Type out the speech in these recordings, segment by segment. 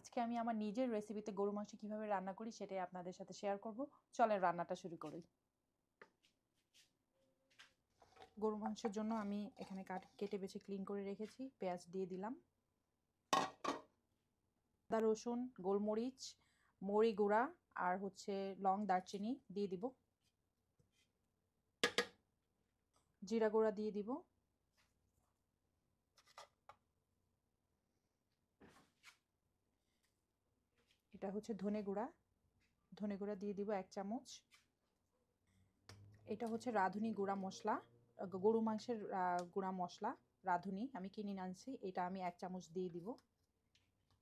আজকে আমি আমার নিজের রেসিপিতে গরু মাংস কিভাবে রান্না করি সেটাই আপনাদের সাথে শেয়ার করব। চলেন রান্নাটা শুরু করি। গরু মাংসের জন্য আমি এখানে কেটে বেছে ক্লিন করে রেখেছি। পেঁয়াজ দিয়ে দিলাম, আদা রসুন, গোলমরিচ, মরি গুঁড়া আর লং দারচিনি দিয়ে দিব, জিরা গুঁড়া দিয়ে দিব, এটা ধনে গুঁড়া দিয়ে দিব 1 চামচ। এটা রাঁধুনি গুঁড়া মশলা, গরু মাংসের গুঁড়া মশলা রাঁধুনি, আমি কিনে আনছি। এটা আমি 1 চামচ দিয়ে দিব।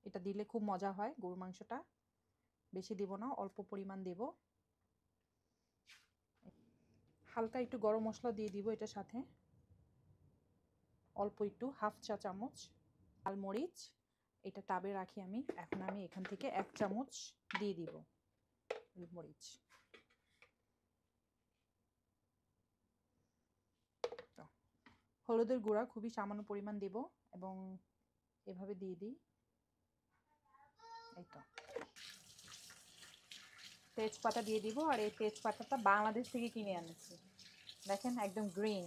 এটা দিলে খুব মজা হয় গরু মাংসটা। বেশি দিব না, অল্প পরিমাণ দেব। হালকা একটু গরম মশলা দিয়ে দিব এটার সাথে, অল্প একটু, 1/2 চা চামচ। লাল মরিচ এটা টাবে রাখি আমি, এখন আমি এখান থেকে 1 চামচ দিয়ে দিব মরিচ। হলুদের গুঁড়া খুবই সামান্য পরিমাণ দেব এবং এভাবে দিয়ে দিই। এই তো তেজপাতা দিয়ে দিব, আর এই তেজপাতাটা বাংলাদেশ থেকে কিনে আনছি, দেখেন একদম গ্রিন।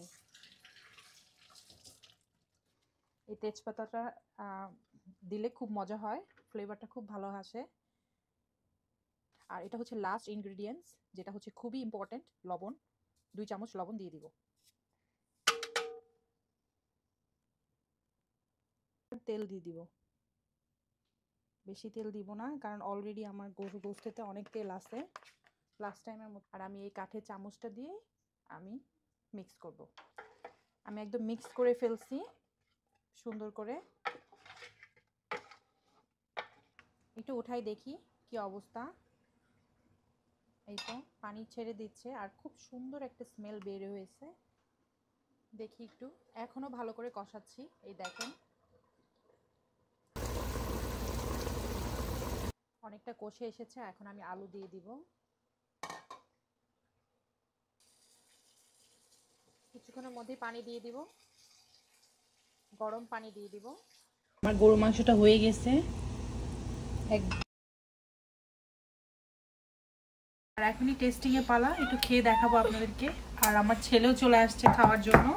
এই তেজপাতাটা দিলে খুব মজা হয়, ফ্লেভারটা খুব ভালো আসে। আর এটা লাস্ট ইনগ্রেডিয়েন্টস, যেটা খুবই ইম্পর্টেন্ট, লবণ। 2 চামচ লবণ দিয়ে দিব। তেল দিয়ে দিব, বেশি তেল দিব না, কারণ অলরেডি আমার গরু গোশতেতে অনেক তেল আছে লাস্ট টাইমের মতো। আর আমি এই কাঠের চামচটা দিয়ে আমি মিক্স করব। আমি একদম মিক্স করে ফেলছি সুন্দর করে। একটু উঠাই দেখি কি অবস্থা। এই তো পানি ছেড়ে দিচ্ছে আর খুব সুন্দর একটা স্মেল বের হয়েছে। দেখি একটু, এখনো ভালো করে কষাচ্ছি। এই দেখেন অনেকটা কষে এসেছে। এখন আমি আলু দিয়ে দিব, কিছুক্ষণের মধ্যেই পানি দিয়ে দিব, গরম পানি দিয়ে দিব। আমার গরু মাংসটা হয়ে গেছে আর এখনই টেস্টিং এ পালা, একটু খেয়ে দেখাবো আপনাদেরকে। আর আমার ছেলেও চলে আসছে খাওয়ার জন্য,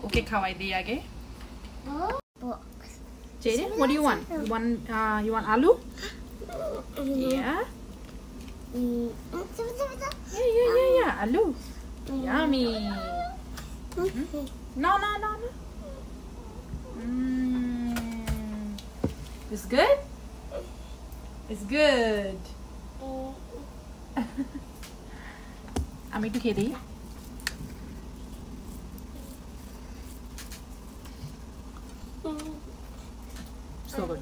ওকে খাওয়াই দিই আগে। Jaden, what do you want? You want aloo? Yeah. Yeah. Aloo. Yummy. No. It's good? It's good. আমি একটু খেয়ে দিই। So good.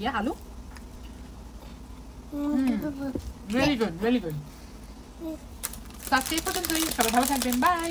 Yeah, aloo. Really good. That's it for today. সবাই ভালো থাকবেন, বাই।